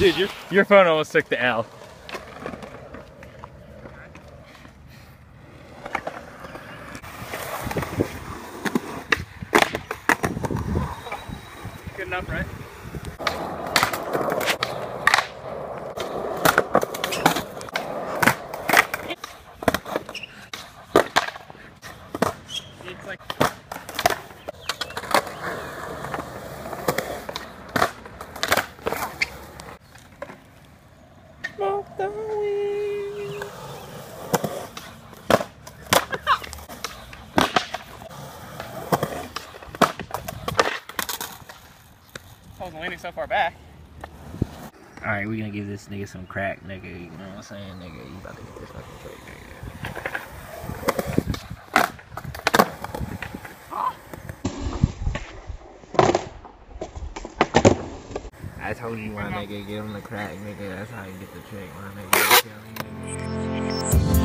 Dude, your phone almost took the L. Good enough, right? It's like... Smoke the weed. I wasn't leaning so far back. Alright, we gonna give this nigga some crack, nigga. You know what I'm saying, nigga? You about to get this fucking crack, nigga. I told you, my nigga, get him the crack, nigga. That's how you get the trick, my nigga. You feel me?